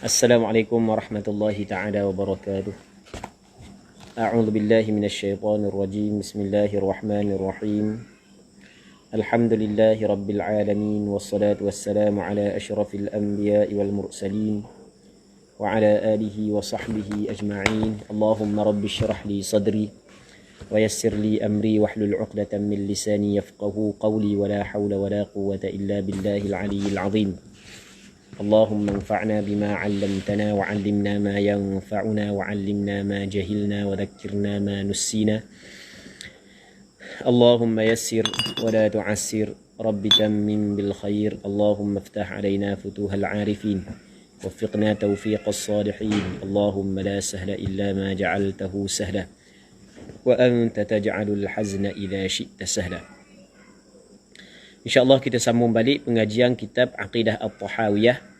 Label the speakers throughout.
Speaker 1: Assalamualaikum warahmatullahi ta'ala wabarakatuh. A'udzu billahi minasyaitonir rajim. Bismillahirrahmanirrahim. Alhamdulillahi rabbil alamin wassalatu wassalamu ala asyrafil anbiya'i wal mursalin wa ala alihi wa sahbihi ajma'in. Allahumma rabbi shrah li sadri wa yassir li amri wahlul 'uqdatam min lisani yafqahu qawli wa la hawla wa la quwwata illa billahil aliyyil 'azim. اللهم انفعنا بما علمتنا وعلمنا ما ينفعنا وعلمنا ما جهلنا وذكرنا ما نسينا اللهم يسر ولا تعسر رب تمم بالخير اللهم افتح علينا فتوح العارفين وفقنا توفيق الصالحين اللهم لا سهل إلا ما جعلته سهلا وأنت تجعل الحزن إذا شئت سهلا. InsyaAllah kita sambung balik pengajian kitab Aqidah At-Tahawiyah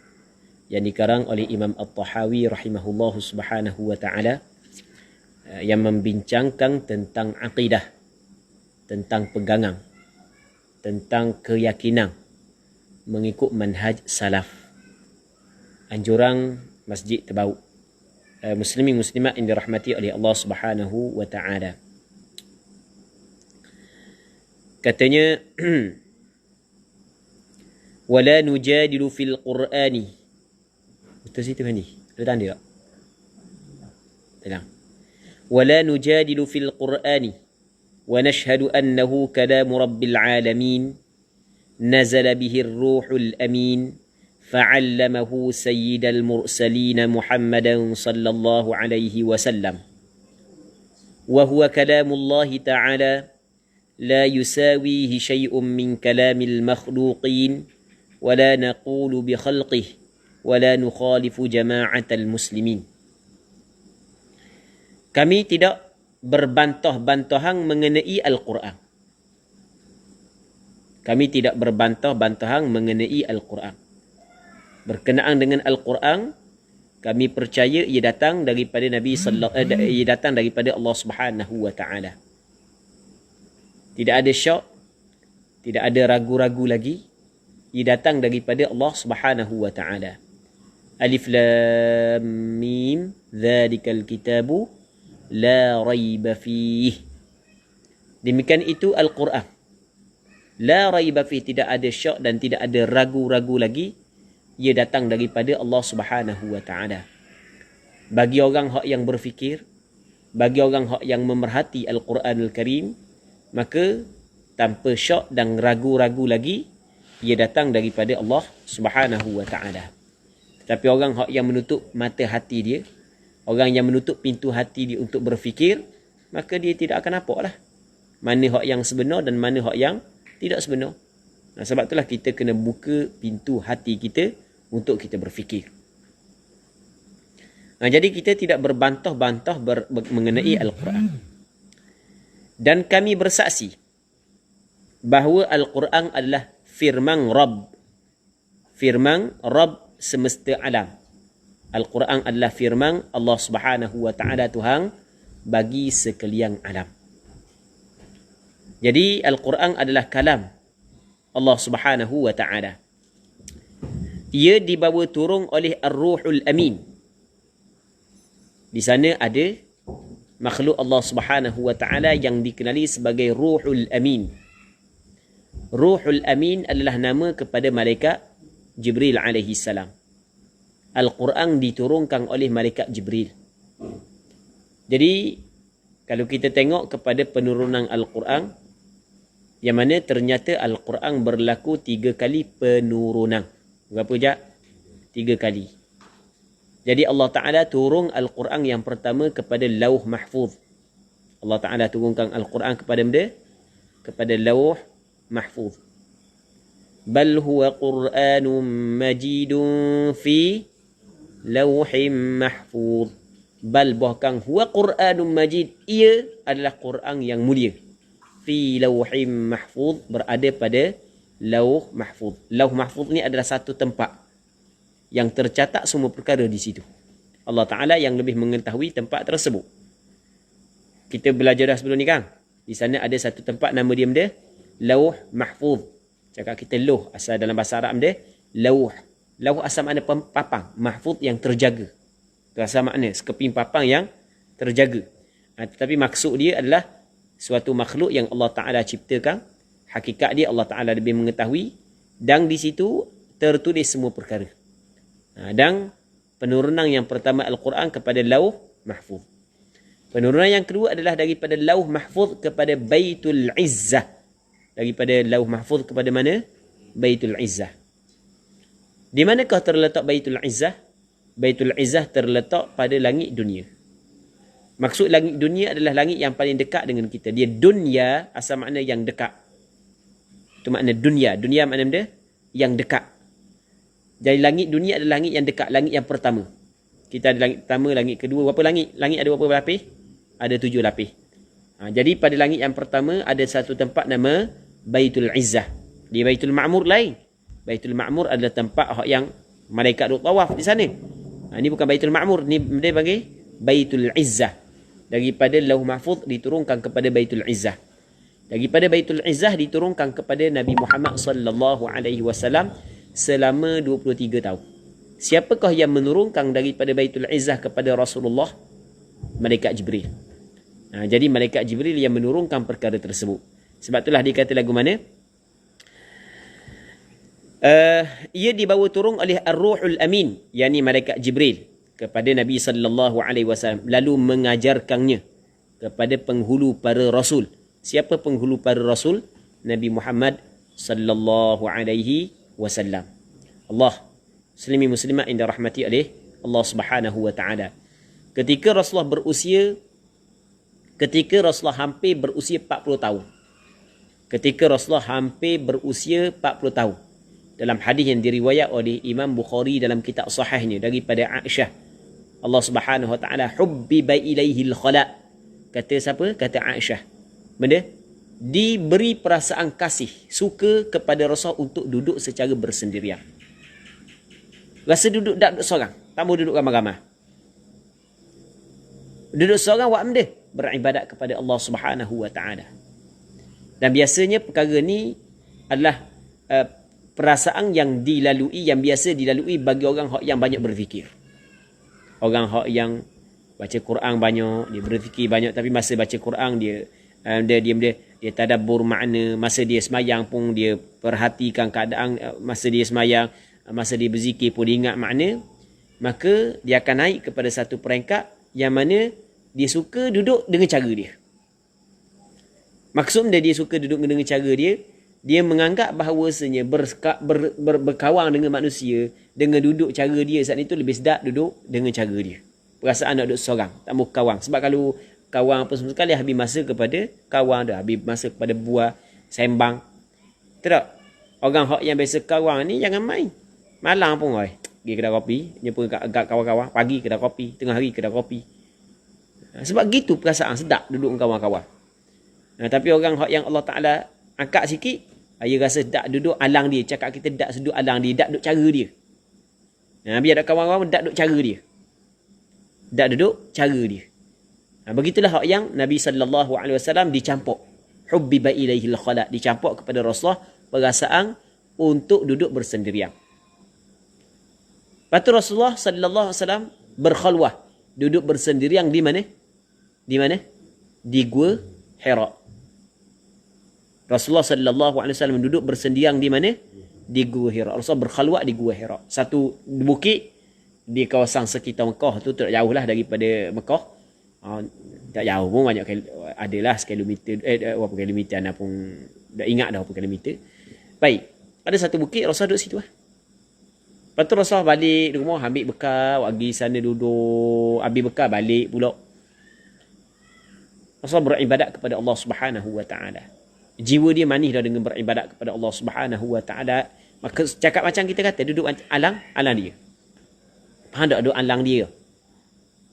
Speaker 1: yang dikarang oleh Imam At-Tahawi rahimahullahu subhanahu wa ta'ala, yang membincangkan tentang aqidah, tentang pegangan, tentang keyakinan mengikut manhaj salaf. Anjuran Masjid Tebau, muslimin muslimat yang dirahmati oleh Allah subhanahu wa ta'ala. Katanya wala nujadilu fil Qur'ani. Betul situ kan ni? Ada tanda tak? Tenang. Wala nujadilu fil Qur'ani wa nashhadu annahu kalamu rabbil alamin nazala bihi ar-ruhul amin fa'allamahu sayyidal mursalin Muhammadan sallallahu alaihi wasallam wa huwa kalamullahi ta'ala la yusawihi shay'un min kalamil makhluqin ولا نقول بخلقه ولا نخالف جماعة المسلمين. Kami tidak berbantah-bantahan mengenai Al-Quran. Kami tidak berbantah-bantahan mengenai Al-Quran. Berkenaan dengan Al-Quran, kami percaya ia datang daripada ia datang daripada Allah Subhanahu wa taala. Tidak ada syak, tidak ada ragu-ragu lagi. Ia datang daripada Allah Subhanahu wa ta'ala. Alif lam mim dzalikal kitabu la raiba fih. Demikian itu Al-Quran. La raiba fih, tidak ada syak dan tidak ada ragu-ragu lagi. Ia datang daripada Allah Subhanahu wa ta'ala. Bagi orang hak yang berfikir, bagi orang hak yang memerhati Al-Quranul Karim, maka tanpa syak dan ragu-ragu lagi, ia datang daripada Allah Subhanahu wa ta'ala. Tetapi orang yang menutup mata hati dia, orang yang menutup pintu hati dia untuk berfikir, maka dia tidak akan nampak lah mana hak yang sebenar dan mana hak yang tidak sebenar. Nah, sebab itulah kita kena buka pintu hati kita untuk kita berfikir. Nah, jadi kita tidak berbantah-bantah mengenai Al-Quran. Dan kami bersaksi bahawa Al-Quran adalah firman Rabb. Firman Rabb semesta alam. Al-Quran adalah firman Allah Subhanahu wa ta'ala, Tuhan bagi sekalian alam. Jadi Al-Quran adalah kalam Allah Subhanahu wa ta'ala. Ia dibawa turun oleh Ar-Ruhul Amin. Di sana ada makhluk Allah Subhanahu wa ta'ala yang dikenali sebagai Ruhul Amin. Ruhul Amin adalah nama kepada malaikat Jibril alaihi salam. Al-Quran diturunkan oleh malaikat Jibril. Jadi kalau kita tengok kepada penurunan Al-Quran, yang mana ternyata Al-Quran berlaku 3 kali penurunan. Berapa je? 3 kali. Jadi Allah Ta'ala turun Al-Quran yang pertama kepada Lauh Mahfuz. Allah Ta'ala turunkan Al-Quran kepada mana? Kepada Lauh Mahfuz. Bal huwa Qur'anun majidun fi lawhim mahfuz. Bal bahkan huwa Qur'anun majid, ia adalah Quran yang mulia. Fi lawhim mahfuz, berada pada Lauh Mahfuz. Lauh Mahfuz ni adalah satu tempat yang tercatat semua perkara di situ. Allah Ta'ala yang lebih mengetahui tempat tersebut. Kita belajar dah sebelum ni kan? Di sana ada satu tempat nama dia Lauh Mahfuz. Cakap kita loh, asal dalam bahasa Arab dia lauh. Lauh asal makna papang, mahfuz yang terjaga. Itu asal makna, sekeping papang yang terjaga. Tetapi maksud dia adalah suatu makhluk yang Allah Ta'ala ciptakan. Hakikat dia Allah Ta'ala lebih mengetahui. Dan di situ tertulis semua perkara. Dan penurunan yang pertama Al-Quran kepada lauh mahfuz. Penurunan yang kedua adalah daripada lauh mahfuz kepada Baitul Izzah. Daripada lauh mahfuz kepada mana? Baitul Izzah. Di manakah terletak Baitul Izzah? Baitul Izzah terletak pada langit dunia. Maksud langit dunia adalah langit yang paling dekat dengan kita. Dia dunia asal makna yang dekat. Itu makna dunia. Dunia makna dia yang dekat. Jadi langit dunia adalah langit yang dekat. Langit yang pertama. Kita ada langit pertama, langit kedua. Berapa langit? Langit ada berapa lapis? Ada 7 lapis. Jadi pada langit yang pertama ada satu tempat nama Baitul Izzah. Di Baitul Ma'mur lain. Baitul Ma'mur adalah tempat yang malaikat duduk tawaf di sana. Ini bukan Baitul Ma'mur. Ini dia panggil Baitul Izzah. Daripada Lauh Mahfuz diturunkan kepada Baitul Izzah. Daripada Baitul Izzah diturunkan kepada Nabi Muhammad sallallahu alaihi wasallam selama 23 tahun. Siapakah yang menurunkan daripada Baitul Izzah kepada Rasulullah? Malaikat Jibril. Jadi Malaikat Jibril yang menurunkan perkara tersebut. Sebab itulah dikata lagu mana? Ia dibawa turun oleh Ar-Ruhul Amin, yakni Malaikat Jibril kepada Nabi sallallahu alaihi wasallam, lalu mengajarkannya kepada penghulu para rasul. Siapa penghulu para rasul? Nabi Muhammad sallallahu alaihi wasallam. Allah muslimi muslimat yang dirahmati oleh Allah Subhanahu wa taala. Ketika Rasulullah hampir berusia 40 tahun. Ketika Rasulullah hampir berusia 40 tahun. Dalam hadis yang diriwayat oleh Imam Bukhari dalam kitab sahihnya daripada Aisyah, Allah Subhanahu wa taala hubbiba ilaihil khala. Kata siapa? Kata Aisyah. Benda diberi perasaan kasih, suka kepada Rasul untuk duduk secara bersendirian. Rasa duduk tak duduk seorang, tak mau duduk ramai-ramai. Duduk seorang buat benda, beribadat kepada Allah Subhanahu wa taala. Dan biasanya perkara ni adalah perasaan yang dilalui, yang biasa dilalui bagi orang yang banyak berfikir. Orang yang baca Quran banyak, dia berfikir banyak, tapi masa baca Quran dia tadabbur makna. Masa dia semayang pun dia perhatikan keadaan, masa dia semayang, masa dia berzikir pun dia ingat makna. Maka dia akan naik kepada satu peringkat yang mana dia suka duduk dengan cara dia. Maksud dia suka duduk dengan cara dia, dia menganggap bahawasanya berkawan dengan manusia, dengan duduk cara dia saat itu lebih sedap duduk dengan cara dia. Perasaan nak duduk seorang, tak mau kawan. Sebab kalau kawan apa semua sekali, habis masa kepada kawan dah, habis masa kepada buah, sembang. Tak? Orang yang biasa kawan ni jangan main. Malam pun pergi kedai kopi, jumpa kat kawan-kawan, pagi kedai kopi, tengah hari kedai kopi. Sebab gitu perasaan sedap duduk dengan kawan-kawan. Tapi orang yang Allah Ta'ala angkat sikit, dia rasa tak duduk alang dia. Cakap kita tak duduk alang dia, tak duduk cara dia. Biar ada kawan-kawan, tak duduk cara dia. Tak duduk cara dia. Begitulah hak yang Nabi sallallahu alaihi wasallam dicampur. Hubbiba ilaihil khala, dicampur kepada Rasulullah perasaan untuk duduk bersendirian. Lepas tu Rasulullah sallallahu alaihi wasallam berkhalwah, duduk bersendirian di mana? Di mana? Di Gua Hira. Rasulullah sallallahu alaihi wasallam duduk bersendirian di mana? Di Gua Hira. Rasulullah berkhalwat di Gua Hira. Satu bukit di kawasan sekitar Mekah tu, tak jauh lah daripada Mekah. Tak jauh pun, banyak adalah sekilometer, berapa kilometer anda pun tak ingat dah berapa kilometer. Baik, ada satu bukit, Rasulullah duduk situ lah. Lepas tu Rasulullah balik di rumah, ambil bekal, pergi sana duduk, ambil bekal, balik pula. Rasulullah beribadat kepada Allah Subhanahu wa taala. Jiwa dia manis dah dengan beribadat kepada Allah Subhanahu wa taala. Maka cakap macam kita kata, duduk alang dia. Faham tak duduk alang dia?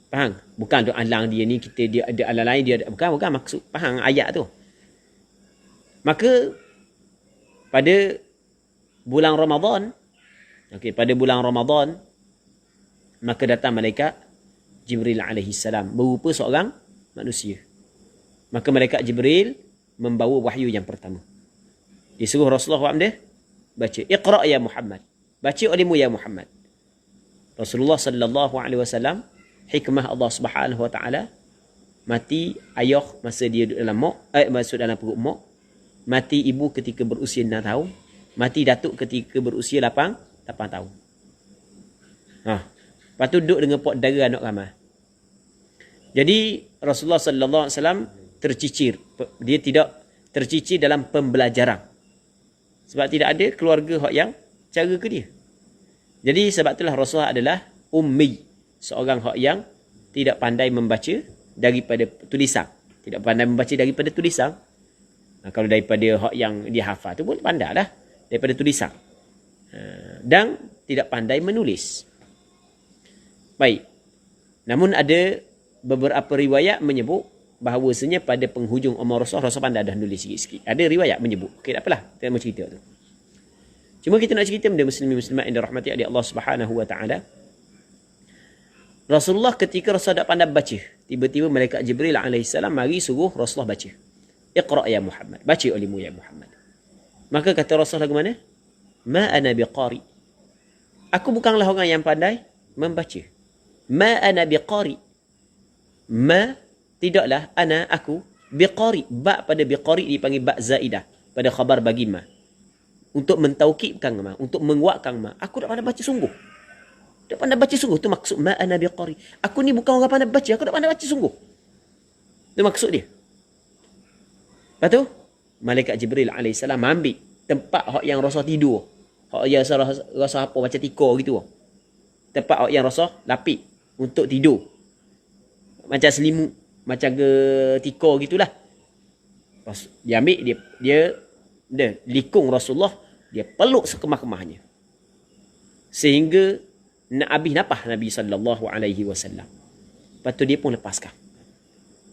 Speaker 1: Faham? Bukan duduk alang dia ni, dia ada alang lain, dia ada, bukan maksud. Faham ayat tu? Maka pada bulan Ramadan, pada bulan Ramadan, maka datang malaikat Jibril alaihi salam berupa seorang manusia. Maka malaikat Jibril membawa wahyu yang pertama. Disuruh Rasulullah baca, Iqra' ya Muhammad. baca olehmu ya Muhammad. Rasulullah sallallahu alaihi wasallam, hikmah Allah Subhanahu wa taala, mati ayah masa dia duduk dalam masuk dalam perut mak, mati ibu ketika berusia 6 tahun, mati datuk ketika berusia 8 tahun. Lepas tu duduk dengan pot dara anak ramai. Jadi Rasulullah sallallahu alaihi wasallam tercicir. Dia tidak tercicir dalam pembelajaran. Sebab tidak ada keluarga yang cara ke dia. Jadi sebab itulah Rasulullah adalah ummi, seorang yang tidak pandai membaca daripada tulisan. Tidak pandai membaca daripada tulisan. Kalau daripada yang dia hafal tu pun pandai dah daripada tulisan. Dan tidak pandai menulis. Baik. Namun ada beberapa riwayat menyebut bahawasanya pada penghujung umur Rasul pandai dah nulis sikit-sikit. Ada riwayat menyebut. Okey, tak apalah. Kita mau cerita tu. Cuma kita nak cerita benda muslimin-muslimat yang dirahmati oleh Allah Subhanahu wa taala. Rasulullah ketika Rasul tak pandai baca, tiba-tiba malaikat Jibril alaihissalam mari suruh Rasulullah baca. Iqra ya Muhammad. Baca olehmu ya Muhammad. Maka kata Rasul lagu mana? Ma ana biqari. Aku bukanlah orang yang pandai membaca. Ma ana biqari. Ma tidaklah ana aku biqari. Ba pada biqari dipanggil ba zaidah pada khabar bagi ma. Untuk mentaukidkan ma, untuk menguatkan ma. Aku tak pandai baca sungguh. Tak pandai baca sungguh tu maksud ma ana biqari. Aku ni bukan orang pandai baca, aku tak pandai baca sungguh. Itu maksud dia. Lepas tu malaikat Jibril alaihissalam ambil tempat yang Rasul tidur. Hak yang Rasul apa macam tikar gitu. Tempat yang Rasul lapik untuk tidur. Macam selimut, macam ke tikar gitulah. Pas dia ambil dia likung Rasulullah, dia peluk sekemah-kemahnya. Sehingga nak habis napah Nabi sallallahu alaihi wasallam. Lepas tu dia pun lepaskan.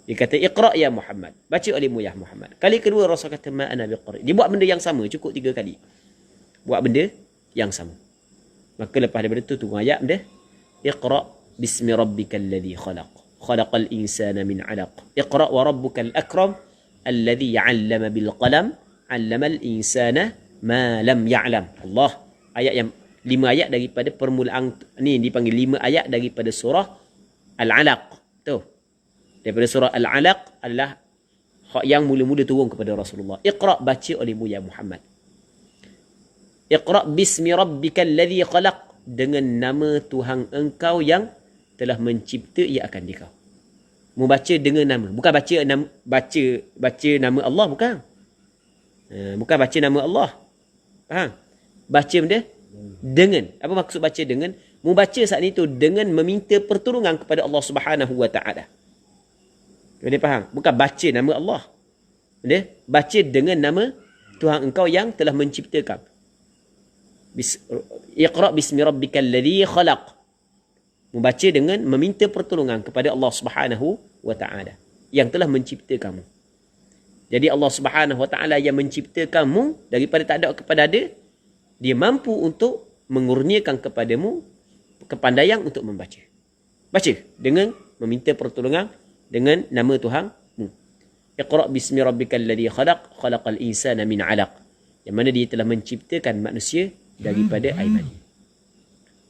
Speaker 1: Dia kata Iqra ya Muhammad. Baca olehmu ya Muhammad. Kali kedua Rasul kata ma ana biqari. Dia buat benda yang sama, cukup 3 kali. Buat benda yang sama. Maka lepas daripada tu turun ayat dia Iqra bismi rabbikal ladzi khalaq. Khalaqal insana min 'alaq. Iqra wa rabbukal akram alladzi 'allama bil qalam 'allamal insana ma lam ya'lam. Allah. Ayat yang 5 ayat daripada permulaan ni dipanggil 5 ayat daripada surah Al-Alaq. Tu. Daripada surah Al-Alaq adalah hak yang mula-mula turun kepada Rasulullah. Iqra, baca olehmu ya Muhammad. Iqra bismi rabbikal ladzi khalaq, dengan nama Tuhan engkau yang telah mencipta ia akan dikau. Membaca dengan nama, bukan baca nama Allah, bukan. Bukan baca nama Allah. Faham? Baca benda dengan. Apa maksud baca dengan? Membaca saat itu dengan meminta pertolongan kepada Allah Subhanahu wa taala. Dia faham? Bukan baca nama Allah. Dia baca dengan nama Tuhan engkau yang telah menciptakan. Iqra bismi rabbikal ladzi khalaq. Membaca dengan meminta pertolongan kepada Allah Subhanahu wa taala yang telah menciptakanmu. Jadi Allah Subhanahu wa taala yang menciptakanmu daripada tak ada kepada ada, dia mampu untuk mengurniakan kepadamu kepandaian untuk membaca. Baca dengan meminta pertolongan dengan nama Tuhanmu. Iqra bismi rabbikal ladzi khalaq, khalaqal insana min 'alaq. Yang mana dia telah menciptakan manusia daripada air mani.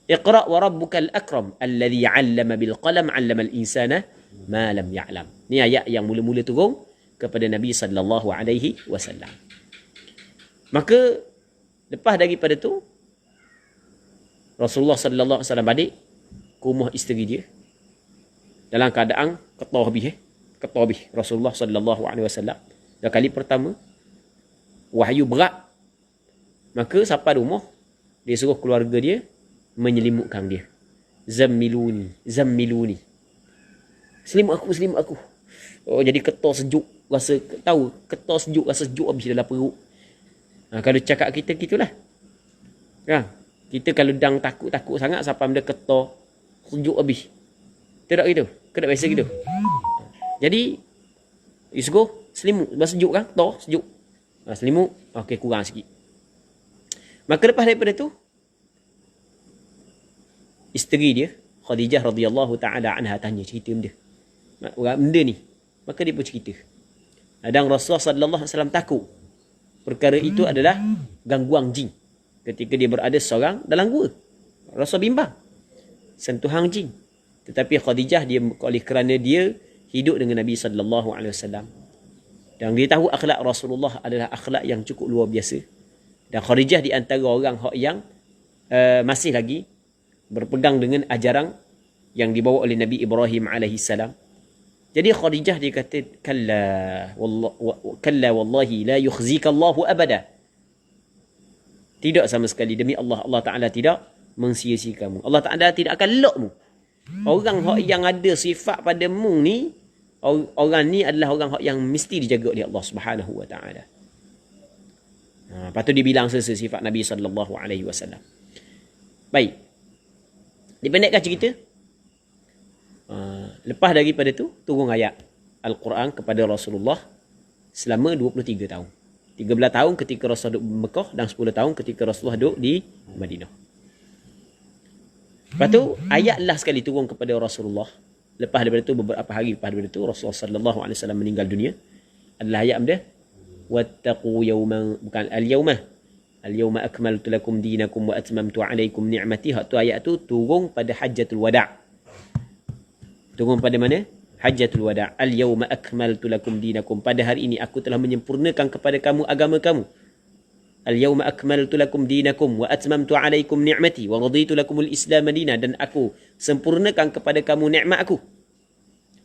Speaker 1: Iqra wa rabbukal akram alladzi 'allama bil qalam 'allamal insana ma lam ya'lam. Ni ayat yang mula-mula turun kepada Nabi sallallahu alaihi wasallam. Maka lepas daripada tu Rasulullah sallallahu alaihi wasallam balik ke rumah isteri dia dalam keadaan ketar habis Rasulullah sallallahu alaihi wasallam. Dan kali pertama wahyu berat. Maka sampai rumah dia suruh keluarga dia menyelimutkan dia. Zammiluni. Selimut aku. Oh, jadi ketar sejuk, rasa tahu ketar sejuk, rasa sejuk habis dalam perut. Kalau cakap kita gitulah. Kan? Kita kalau dang takut sangat sampai benda ketar sejuk habis. Tidak gitu. Kena biasa gitu. Jadi suruh selimut, sejuk kan? Ketar sejuk. Selimut okey kurang sikit. Maka lepas daripada tu isteri dia Khadijah radhiyallahu taala anha tanya cerita benda ni. Maka dia pun cerita. Dan Rasulullah sallallahu alaihi wasallam takut perkara itu adalah gangguan jin. ketika dia berada seorang dalam gua. Rasa bimbang. Sentuhan jin. Tetapi Khadijah dia oleh kerana dia hidup dengan Nabi sallallahu alaihi wasallam. Dan dia tahu akhlak Rasulullah adalah akhlak yang cukup luar biasa. Dan Khadijah di antara orang yang masih lagi berpegang dengan ajaran yang dibawa oleh Nabi Ibrahim alaihi salam. Jadi Khadijah dia kata, kalla wallahi la yukhzika Allahu abada. Tidak sama sekali, demi Allah, Allah Ta'ala tidak mensia-sia kamu. Allah Ta'ala tidak akan lokmu. Orang yang ada sifat padamu ni, orang ni adalah orang yang mesti dijaga oleh Allah Subhanahu wa Ta'ala. Lepas tu dibilang sifat Nabi sallallahu alaihi wasallam. Baik. Dipendekkan cerita. Lepas daripada tu turun ayat Al-Quran kepada Rasulullah selama 23 tahun. 13 tahun ketika Rasulullah duduk di Mekah dan 10 tahun ketika Rasulullah duduk di Madinah. Lepas tu ayat last sekali turun kepada Rasulullah. Lepas daripada tu beberapa hari lepas daripada tu Rasulullah sallallahu alaihi wasallam meninggal dunia. Adalah ayat dia wattaqu yawman, bukan al-yawma akmaltu lakum dinakum wa atmamtu alaikum ni'mati. Hak tu ayat tu turun pada Hajjatul Wada'. Turun pada mana? Hajjatul Wada'. Al-yawma akmaltu lakum dinakum. Pada hari ini aku telah menyempurnakan kepada kamu agama kamu. Al-yawma akmaltu lakum dinakum wa atmamtu alaikum ni'mati wa raditu lakumul Islam madina. Dan aku sempurnakan kepada kamu nikmat aku.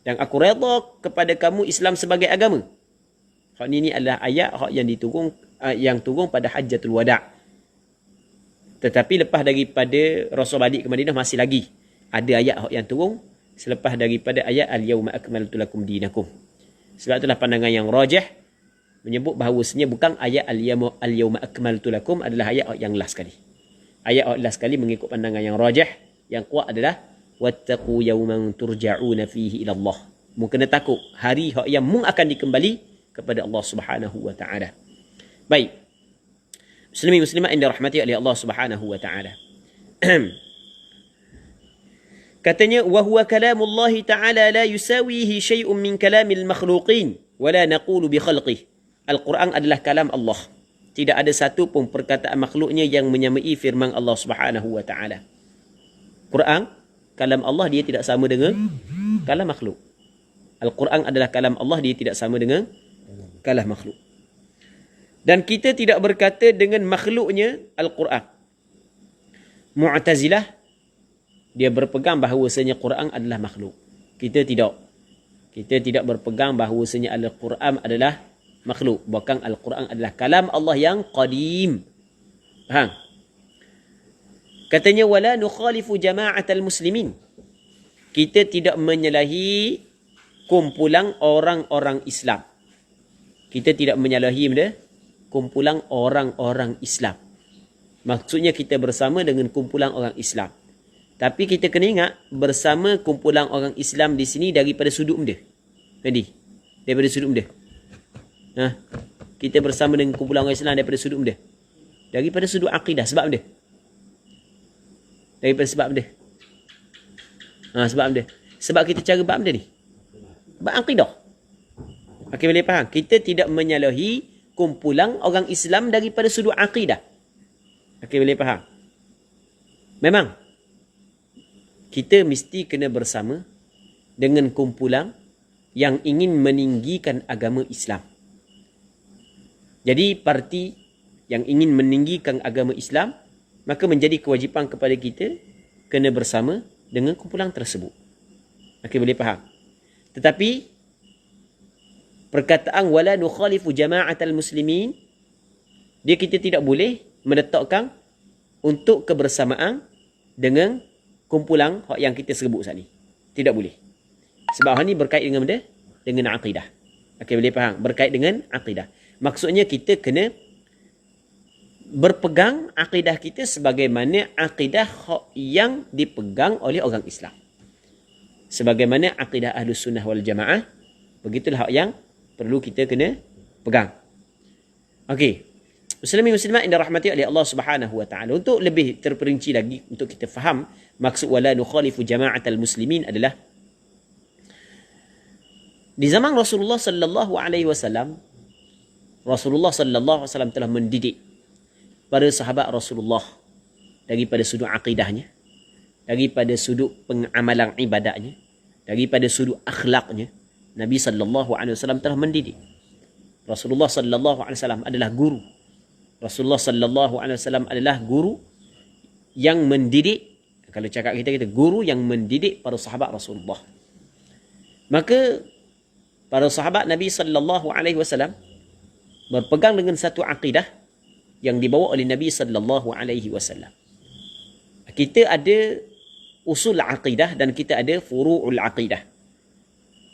Speaker 1: Dan aku redha kepada kamu Islam sebagai agama. Hak ini adalah ayat hak yang turun pada Hajjatul Wada'. Tetapi lepas daripada Rasul balik ke Madinah masih lagi ada ayat hak yang turun selepas daripada ayat al-yawma akmaltu lakum dinakum. Sebab itulah pandangan yang rajih menyebut bahawasanya bukan ayat al-yawma akmaltu lakum adalah ayat yang last sekali. Ayat last sekali mengikut pandangan yang rajih, yang kuat adalah wattaqu yawman turja'una fihi ila Allah. Mu kena takut hari hak yang mu akan dikembali kepada Allah Subhanahu wa taala. Baik. Muslimin muslimat yang dirahmati oleh Allah Subhanahu wa taala. Katanya wa huwa kalamullah ta'ala la yusawihi syai'un min kalamil makhluqin wa la naqulu bi khalqihi. Al-Quran adalah kalam Allah. Tidak ada satu pun perkataan makhluknya yang menyamai firman Allah Subhanahu wa taala. Quran kalam Allah, dia tidak sama dengan kalam makhluk. Al-Quran adalah kalam Allah, dia tidak sama dengan kalam makhluk. Dan kita tidak berkata dengan makhluknya Al-Quran. Mu'tazilah dia berpegang bahawasanya Quran adalah makhluk. Kita tidak. Kita tidak berpegang bahawasanya Al-Quran adalah makhluk. Bahkan Al-Quran adalah kalam Allah yang qadim. Faham? Katanya wala nukhalifu jama'atal muslimin. Kita tidak menyalahi kumpulan orang-orang Islam. Kita tidak menyalahi kumpulan orang-orang Islam. Maksudnya kita bersama dengan kumpulan orang Islam. Tapi kita kena ingat bersama kumpulan orang Islam di sini daripada sudut dia. Jadi, daripada sudut dia. Kita bersama dengan kumpulan orang Islam daripada sudut dia. Daripada sudut akidah. Sebab dia. Daripada sebab dia. Sebab dia. Sebab kita cara bab dia ni. Bab akidah. Okey, boleh faham? Kita tidak menyalahi kumpulan orang Islam daripada sudut akidah. Okey, boleh faham? Memang kita mesti kena bersama dengan kumpulan yang ingin meninggikan agama Islam. Jadi parti yang ingin meninggikan agama Islam, maka menjadi kewajipan kepada kita kena bersama dengan kumpulan tersebut. Okey, boleh faham? Tetapi perkataan wala nukhalifu jama'atal muslimin, dia kita tidak boleh meletakkan untuk kebersamaan dengan kumpulan yang kita sebut saat ni. Tidak boleh. Sebab hal ni berkait dengan benda? Dengan akidah. Okey, boleh faham? Berkait dengan akidah. Maksudnya kita kena berpegang akidah kita sebagaimana akidah yang dipegang oleh orang Islam. Sebagaimana akidah Ahlus Sunnah wal Jamaah, begitulah hak yang perlu kita kena pegang. Okey. Muslimin muslimat yang dirahmati oleh Allah Subhanahu wa taala. Untuk lebih terperinci lagi untuk kita faham maksud wala nukhalifu jama'atal muslimin adalah di zaman Rasulullah sallallahu alaihi wasallam, Rasulullah sallallahu alaihi wasallam telah mendidik para sahabat Rasulullah daripada sudut akidahnya, daripada sudut pengamalan ibadahnya, daripada sudut akhlaknya. Nabi sallallahu alaihi wasallam telah mendidik. Rasulullah sallallahu alaihi wasallam adalah guru. Rasulullah sallallahu alaihi wasallam adalah guru yang mendidik. Kalau cakap kita guru yang mendidik para sahabat Rasulullah. Maka para sahabat Nabi sallallahu alaihi wasallam berpegang dengan satu akidah yang dibawa oleh Nabi sallallahu alaihi wasallam. Kita ada usul akidah dan kita ada furu'ul akidah.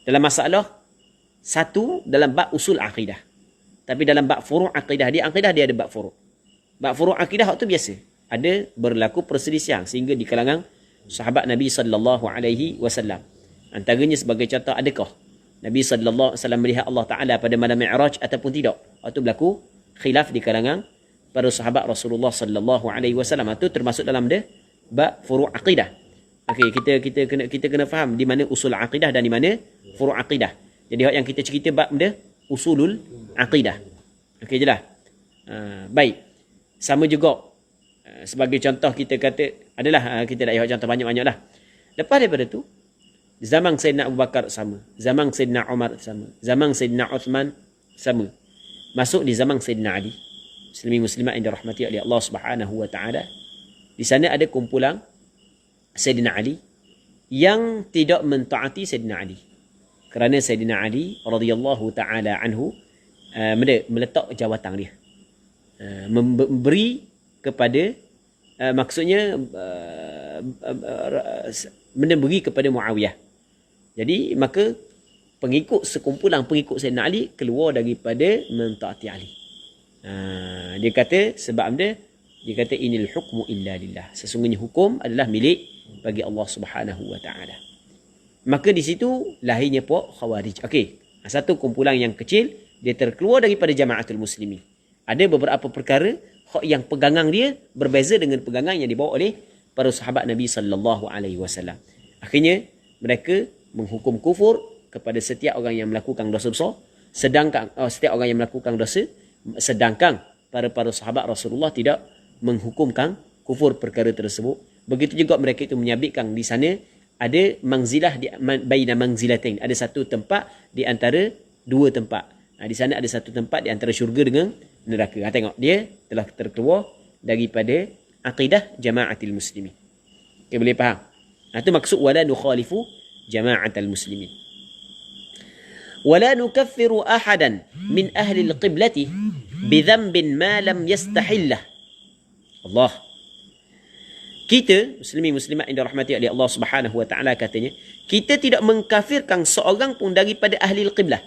Speaker 1: Dalam masalah satu dalam bab usul akidah. Tapi dalam bab furu' akidah dia ada bab furu'. Bab furu' akidah waktu biasa. Ada berlaku perselisihan sehingga di kalangan sahabat Nabi sallallahu alaihi wasallam. Antaranya sebagai contoh, adakah Nabi sallallahu alaihi wasallam melihat Allah Taala pada malam Mi'raj ataupun tidak? Waktu berlaku khilaf di kalangan para sahabat Rasulullah sallallahu alaihi wasallam. Itu termasuk dalam dia bab furu' akidah. Okey, kita kena faham di mana usul akidah dan di mana furu' akidah. Jadi yang kita cerita bab dia usulul akidah. Okey jelah. Baik. Sama juga sebagai contoh kita kata adalah kita dah contoh banyak-banyak lah. Lepas daripada tu zaman Sayyidina Abu Bakar sama, zaman Sayyidina Umar sama, zaman Sayyidina Uthman sama. Masuk di zaman Sayyidina Ali. Muslimin muslimat yang dirahmati oleh Allah Subhanahu wa taala. Di sana ada kumpulan Sayyidina Ali yang tidak mentaati Sayyidina Ali. Kerana Sayyidina Ali radhiyallahu taala anhu meletak jawatan dia. Memberi kepada maksudnya memberi kepada Muawiyah. Jadi maka sekumpulan pengikut Sayyidina Ali keluar daripada mentaati Ali. Dia kata sebab dia kata inil hukmu illa lillah. Sesungguhnya hukum adalah milik bagi Allah Subhanahu wa taala. Maka di situ lahirnya puak Khawarij. Okey, satu kumpulan yang kecil dia terkeluar daripada jamaatul muslimin. Ada beberapa perkara yang pegangan dia berbeza dengan pegangan yang dibawa oleh para sahabat Nabi sallallahu alaihi wasallam. Akhirnya mereka menghukum kufur kepada setiap orang yang melakukan dosa besar, sedangkan setiap orang yang melakukan dosa, sedangkan para sahabat Rasulullah tidak menghukumkan kufur perkara tersebut. Begitu juga mereka itu menyabitkan di sana ada manzilah di baina manzilatain, ada satu tempat di antara dua tempat. Di sana ada satu tempat di antara syurga dengan neraka. Tengok dia telah terkeluar daripada akidah jamaatil muslimin. Okay, boleh faham? Itu maksud wala nukhalifu jamaatal muslimin. Wala nukaffiru ahadan min ahli al-qiblati bidhanbin ma lam yastahillah. Allah. Kita muslimin muslimat yang dirahmati oleh Allah Subhanahu wa taala katanya, kita tidak mengkafirkan seorang pun daripada ahli al-qiblah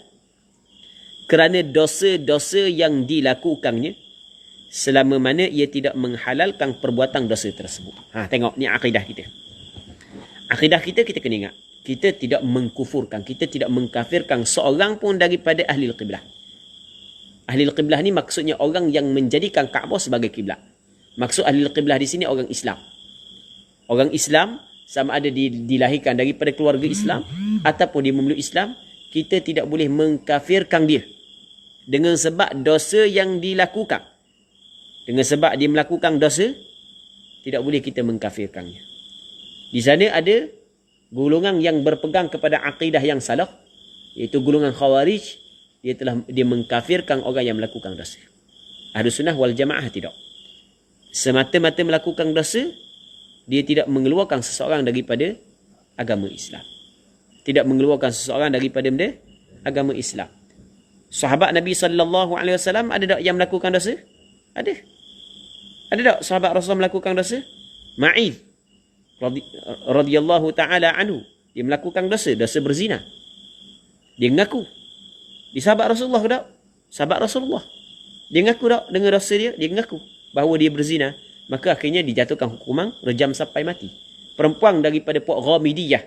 Speaker 1: kerana dosa-dosa yang dilakukannya selama mana ia tidak menghalalkan perbuatan dosa tersebut. Tengok ni akidah kita. Akidah kita kena ingat. Kita tidak mengkufurkan, kita tidak mengkafirkan seorang pun daripada ahli al-qiblah. Ahli al-qiblah ni maksudnya orang yang menjadikan Kaabah sebagai kiblat. Maksud ahli al-qiblah di sini orang Islam. Orang Islam sama ada dilahirkan daripada keluarga Islam ataupun dia memeluk Islam, kita tidak boleh mengkafirkan dia dengan sebab dosa yang dilakukan. Dengan sebab dia melakukan dosa, tidak boleh kita mengkafirkannya. Di sana ada golongan yang berpegang kepada akidah yang salah, iaitu golongan Khawarij. Dia mengkafirkan orang yang melakukan dosa. Ahlus Sunnah wal Jamaah tidak. Semata-mata melakukan dosa, dia tidak mengeluarkan seseorang daripada agama Islam. Tidak mengeluarkan seseorang daripada agama Islam. Sahabat Nabi sallallahu alaihi wasallam ada tak yang melakukan dosa? Ada. Ada tak sahabat Rasulullah melakukan dosa? Ma'idh radhiyallahu taala anhu, dia melakukan dosa berzina. Dia mengaku. Di sahabat Rasulullah ke tak? Sahabat Rasulullah. Dia mengaku tak dengan dosa dia? Dia mengaku bahawa dia berzina. Maka akhirnya dijatuhkan hukuman rejam sampai mati. Perempuan daripada puak Ghamidiyah,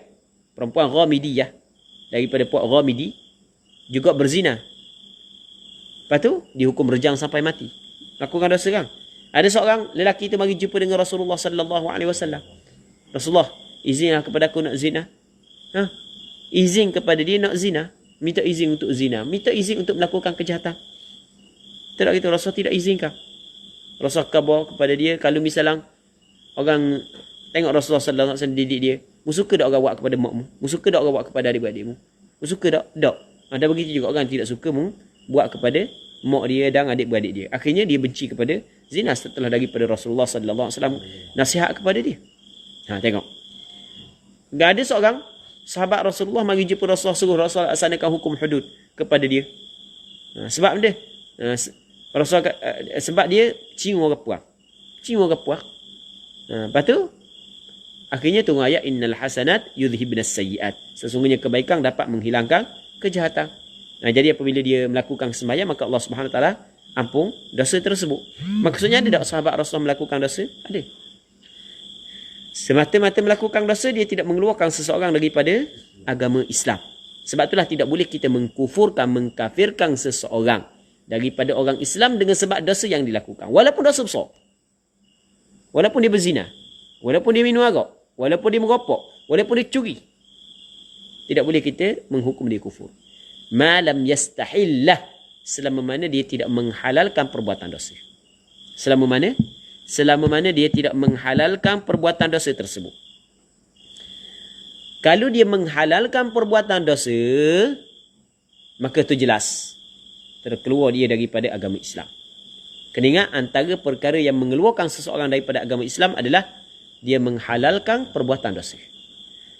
Speaker 1: daripada puak Ghamidi juga berzina. Lepas tu dihukum rejam sampai mati. Lakukan dosa kan? Ada seorang lelaki itu mari jumpa dengan Rasulullah sallallahu alaihi wasallam. Rasulullah, izinlah kepada aku nak zina. Izin kepada dia nak zina. Minta izin untuk zina. Minta izin untuk melakukan kejahatan. Tidak gitu, Rasulullah tidak izinkan. Rasul khabar kepada dia, kalau misalnya orang tengok Rasulullah sallallahu alaihi wasallam didik dia, mu suka tak orang buat kepada makmu? Mu suka tak orang buat kepada adik-beradikmu? Mu suka tak? Tak. Ada begitu juga orang tidak suka mu buat kepada mak dia dan adik-beradik dia. Akhirnya dia benci kepada zina setelah daripada Rasulullah sallallahu alaihi wasallam nasihat kepada dia. Tengok. Tak ada seorang sahabat Rasulullah mari jumpa Rasulullah, suruh Rasul laksanakan hukum hudud kepada dia. Sebab dia sebab dia cium orang puang. Cium orang puang. Lepas tu akhirnya turun ayat innal hasanat yudhibnas sayyiat. Sesungguhnya kebaikan dapat menghilangkan kejahatan. Jadi apabila dia melakukan sembahyang, maka Allah Subhanahu Wa Taala ampun dosa tersebut. Maksudnya ada tak sahabat Rasulullah melakukan dosa? Ada. Semata-mata melakukan dosa, dia tidak mengeluarkan seseorang daripada agama Islam. Sebab itulah tidak boleh kita mengkufurkan, mengkafirkan seseorang daripada orang Islam dengan sebab dosa yang dilakukan. Walaupun dosa besar. Walaupun dia berzina. Walaupun dia minum arak. Walaupun dia merokok. Walaupun dia curi. Tidak boleh kita menghukum dia kufur. Malam yastahillah. Selama mana dia tidak menghalalkan perbuatan dosa. Selama mana? Selama mana dia tidak menghalalkan perbuatan dosa tersebut. Kalau dia menghalalkan perbuatan dosa, maka itu jelas terkeluar dia daripada agama Islam. Kena ingat, antara perkara yang mengeluarkan seseorang daripada agama Islam adalah dia menghalalkan perbuatan dosa.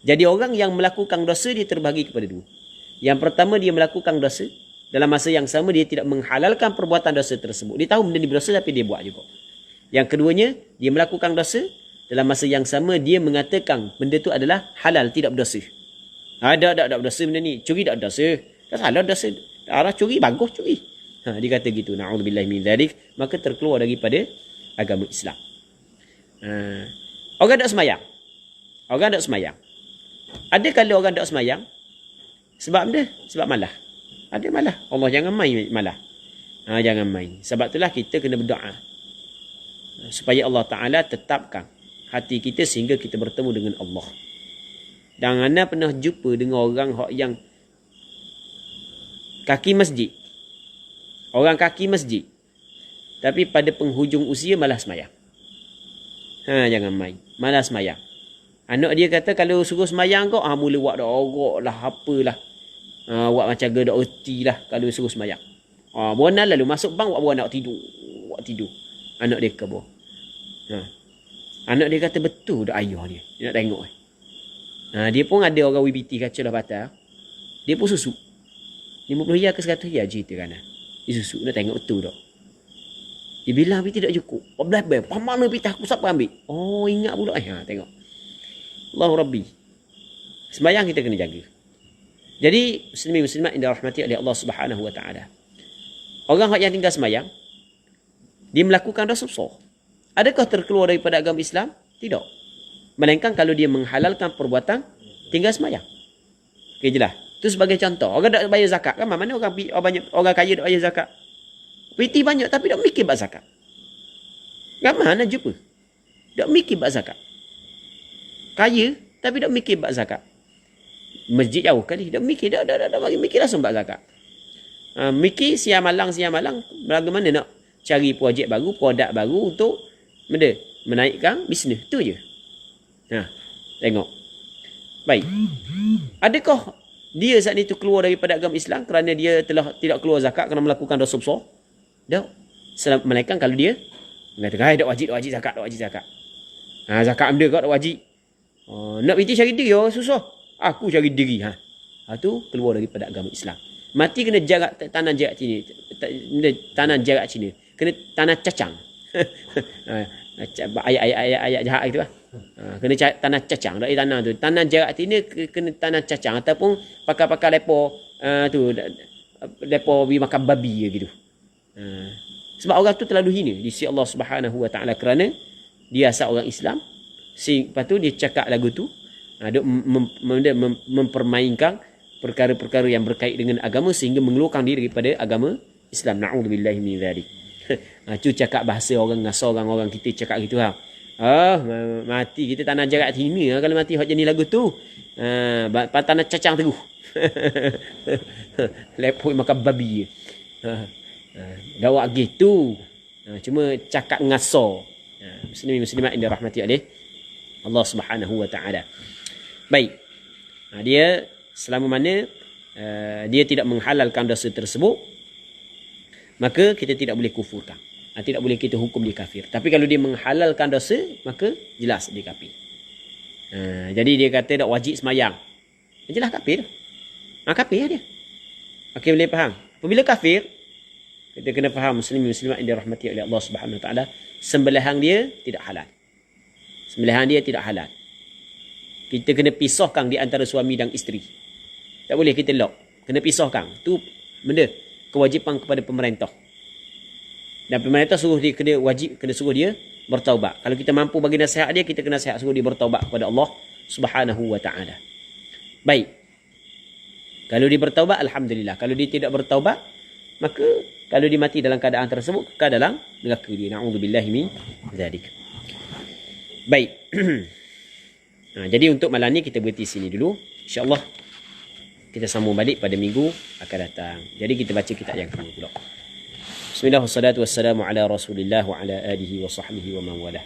Speaker 1: Jadi orang yang melakukan dosa, dia terbagi kepada dua. Yang pertama, dia melakukan dosa. Dalam masa yang sama, dia tidak menghalalkan perbuatan dosa tersebut. Dia tahu benda ni berdosa, tapi dia buat juga. Yang keduanya, dia melakukan dosa. Dalam masa yang sama, dia mengatakan benda tu adalah halal, tidak berdosa. Tak berdosa benda ni. Curi tak berdosa. Tak salah dosa. Arah curi, bagus curi. Dia kata gitu. Na'udzubillah min dzalik. Maka terkeluar daripada agama Islam. Orang tak semayang. Orang tak semayang. Ada kala orang tak semayang. Sebab dia? Sebab malah. Ada malah. Allah jangan main malah. Jangan main. Sebab itulah kita kena berdoa. Supaya Allah Ta'ala tetapkan hati kita sehingga kita bertemu dengan Allah. Dan anda pernah jumpa dengan orang yang kaki masjid. Orang kaki masjid. Tapi pada penghujung usia malas semayang. Jangan main. Malas semayang. Anak dia kata kalau suruh semayang kau, mula buat dah orok lah, apalah. Buat macam gedak erti lah kalau suruh semayang. Buana lalu masuk bang, buat nak tidur. Buat tidur. Anak dia ke bawah. Anak dia kata betul dah ayah dia. Dia nak tengok. Dia pun ada orang WBT kaca lah patah. Dia pun susu. 50 riyal ke 100 riyal je kan. Dia susu. Nak tengok betul tak. Dia bilang tapi tidak cukup. Belah-belah. Paman pergi aku siapa ambil. Ingat pula. Tengok. Allahu Rabbi. Sembayang kita kena jaga. Jadi muslimin-muslimat yang dirahmati oleh Allah Subhanahu Wa Taala. Orang yang tinggal sembayang, dia melakukan dosa besar. Adakah terkeluar daripada agama Islam? Tidak. Melainkan kalau dia menghalalkan perbuatan tinggal sembahyang. Okey jelas. Itu sebagai contoh. Orang tak bayar zakat kan? Mana orang kaya tak bayar zakat? Piti banyak tapi tak mikir bab zakat. Kan mana jumpa? Tak mikir bab zakat. Kaya tapi tak mikir bab zakat. Masjid jauh kali. Tak mikir. Tak bagi mikir langsung bab zakat. Mikir siang malang. Bagaimana nak cari projek baru, produk baru untuk menaikkan bisnes. Itu je. Tengok. Baik. Adakah dia saat itu keluar daripada agama Islam kerana dia telah tidak keluar zakat kerana melakukan dosa besar? Tak. Melainkan kalau dia mengatakan, tak wajib zakat, tak wajib zakat. Zakat ambil kau tak wajib. Nak pergi cari diri, susah. Aku cari diri. Itu keluar daripada agama Islam. Mati kena jarak tanah jarak Cina. Tanah jarak Cina. Kena tanah cacang. Ayat jahat gitu lah. Kena tanah cacang. Dari tanah tu. Tanah jarak Cina kena tanah cacang. Ataupun pakar-pakar lepo tu. Lepo pergi makan babi gitu. Sebab orang tu terlalu hina di sisi Allah Subhanahu Wa Taala kerana dia asal orang Islam. Lepas tu dia cakap lagu tu. Dia mempermainkan perkara-perkara yang berkait dengan agama sehingga mengeluarkan diri daripada agama Islam. Na'udzubillahi min dzalik. Cu cakap bahasa orang ngasar orang kita cakap gitu mati kita tanah jarak sini kalau mati hak jenis lagu tu. Tanah cacang teguh. Lepoi makan babi. Dawak gitu. Cuma cakap ngasar. Muslimin muslimat yang dirahmati oleh Allah Subhanahu wa taala. Baik. Dia selama mana dia tidak menghalalkan dosa tersebut, maka kita tidak boleh kufurkan. Tidak boleh kita hukum dia kafir. Tapi kalau dia menghalalkan dosa, maka jelas dia kafir. Jadi dia kata tak wajib semayang. Jelas kafir. Kafir dia. Okey, boleh faham? Apabila kafir, kita kena faham muslimin muslimat yang dirahmati oleh Allah Subhanahu wa taala, sembelihan dia tidak halal. Sembelihan dia tidak halal. Kita kena pisahkan di antara suami dan isteri. Tak boleh kita lock. Kena pisahkan. Tu benda kewajipan kepada pemerintah. Dan pemerintah suruh dia kena suruh dia bertaubat. Kalau kita mampu bagi nasihat dia, kita kena nasihat suruh dia bertaubat kepada Allah Subhanahu wa taala. Baik. Kalau dia bertaubat, alhamdulillah. Kalau dia tidak bertaubat, maka kalau dia mati dalam keadaan tersebut, kekal dalam neraka dia. Na'udzubillahi min dzalik. Baik. Jadi untuk malam ni kita berhenti sini dulu. InsyaAllah kita sambung balik pada minggu akan datang. Jadi kita baca kitab yang kedua pula. Bismillah wassalatu wassalamu ala rasulillah wa ala alihi wa sahbihi wa man walah.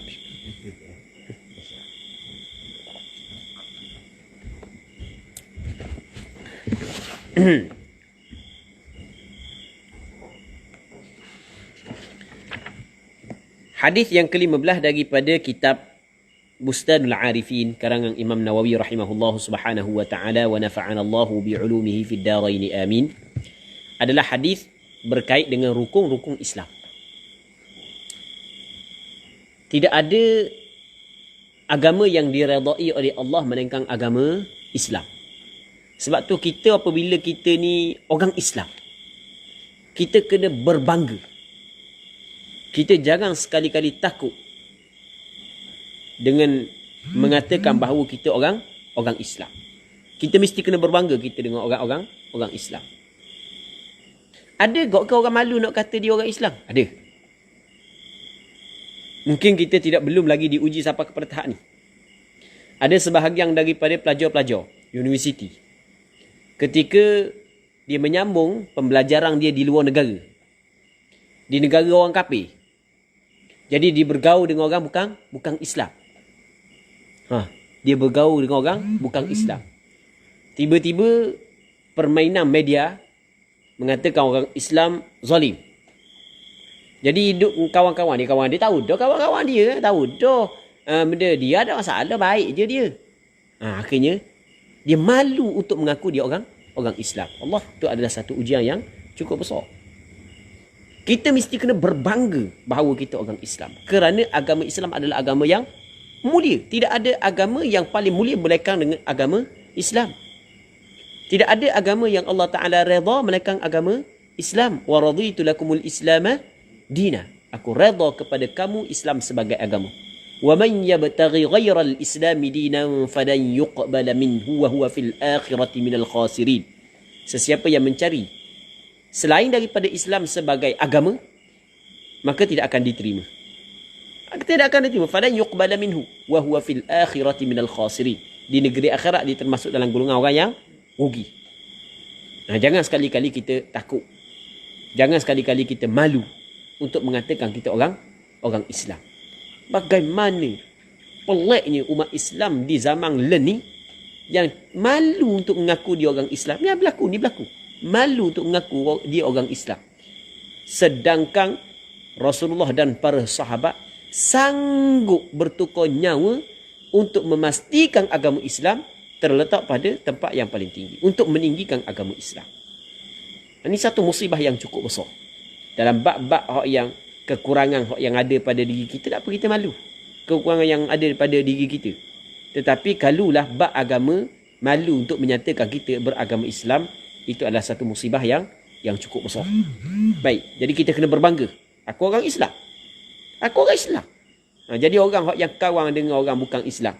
Speaker 1: Hadis yang ke-15 daripada kitab Bustanul Arifin karangan Imam Nawawi rahimahullahu subhanahu wa ta'ala wa nafa'ana Allahu bi'ulumihi fid darain amin, adalah hadis berkait dengan rukun-rukun Islam. Tidak ada agama yang diredai oleh Allah melainkan agama Islam. Sebab tu kita apabila kita ni orang Islam, kita kena berbangga. Kita jangan sekali-kali takut dengan mengatakan bahawa kita orang Islam. Kita mesti kena berbangga kita dengan orang Islam. Ada ke orang malu nak kata dia orang Islam? Ada. Mungkin kita belum lagi diuji sampai kepada tahap ni. Ada sebahagian daripada pelajar-pelajar universiti, ketika dia menyambung pembelajaran dia di luar negara, di negara orang kafir, jadi dia bergaul dengan orang bukan Islam. Dia bergaul dengan orang bukan Islam. Tiba-tiba permainan media mengatakan orang Islam zalim. Jadi kawan-kawan dia tahu dah, kawan-kawan dia tahu dah benda dia ada masalah, baik je dia. Akhirnya dia malu untuk mengaku dia orang Islam. Allah, itu adalah satu ujian yang cukup besar. Kita mesti kena berbangga bahawa kita orang Islam. Kerana agama Islam adalah agama yang mulia. Tidak ada agama yang paling mulia melainkan dengan agama Islam. Tidak ada agama yang Allah Ta'ala redha melainkan agama Islam. Wa raditu lakumul islama dina. Aku redha kepada kamu Islam sebagai agama. Wa man yabtaghi ghairal islami dinan falan yuqbala minhu wa huwa fil akhirati minal khasirin. Sesiapa yang mencari selain daripada Islam sebagai agama, maka tidak akan diterima. Tidak akan diterima. Falan yuqbala minhu wa huwa fil akhirati minal khasirin. Di negeri akhirat dia termasuk dalam golongan orang yang rugi. Jangan sekali-kali kita takut. Jangan sekali-kali kita malu untuk mengatakan kita orang Islam. Bagaimana peliknya umat Islam di zaman ni yang malu untuk mengaku dia orang Islam. Ni berlaku. Malu untuk mengaku dia orang Islam. Sedangkan Rasulullah dan para sahabat sanggup bertukar nyawa untuk memastikan agama Islam terletak pada tempat yang paling tinggi, untuk meninggikan agama Islam. Ini satu musibah yang cukup besar. Dalam bab-bab yang kekurangan yang ada pada diri kita, tak apa kita malu. Kekurangan yang ada pada diri kita. Tetapi kalulah bab agama, malu untuk menyatakan kita beragama Islam, itu adalah satu musibah yang cukup besar. Baik, jadi kita kena berbangga. Aku orang Islam. Aku orang Islam. Jadi orang yang kawan dengan orang bukan Islam,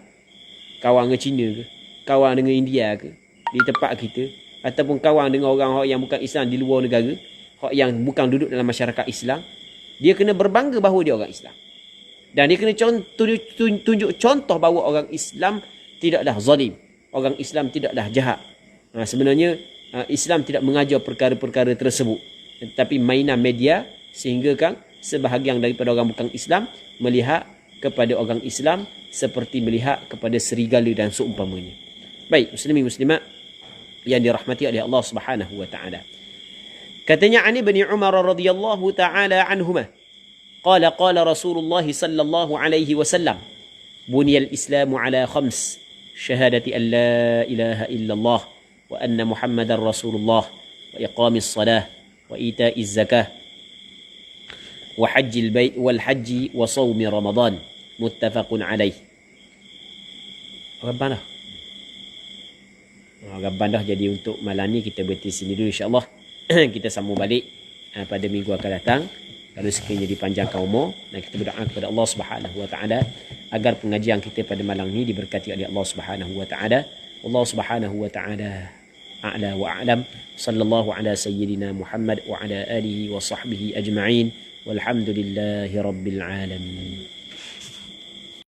Speaker 1: kawan dengan Cina ke, kawan dengan India ke, di tempat kita, ataupun kawan dengan orang yang bukan Islam di luar negara, yang bukan duduk dalam masyarakat Islam, dia kena berbangga bahawa dia orang Islam. Dan dia kena tunjuk contoh bahawa orang Islam tidaklah zalim. Orang Islam tidaklah jahat. Sebenarnya Islam tidak mengajar perkara-perkara tersebut. Tetapi mainan media sehingga kan sebahagian daripada orang bukan Islam melihat kepada orang Islam seperti melihat kepada serigala dan seumpamanya. Baik, muslimin muslimat yang dirahmati oleh Allah Subhanahu wa taala. Katanya Ani bin Umar radhiyallahu taala anhuma, qala Rasulullah sallallahu alaihi wasallam, buniyal Islamu ala khams, syahadati an la ilaha illallah wa anna Muhammadar Rasulullah wa iqamis salah wa ita'iz zakah wa hajjil bait wal hajji wa shaumi Ramadan, muttafaqun alaih. Rabban dah. Jadi untuk malam ni kita berhenti sini dulu, insya-Allah. Kita sambung balik pada minggu akan datang kalau sekiranya dipanjangkan umur, dan kita berdoa kepada Allah Subhanahu wa taala agar pengajian kita pada malam ni diberkati oleh Allah Subhanahu wa taala. Allah Subhanahu wa taala a'la wa a'lam. Sallallahu ala sayyidina Muhammad wa ala alihi wa sahbihi ajma'in. Walhamdulillahi rabbil alamin.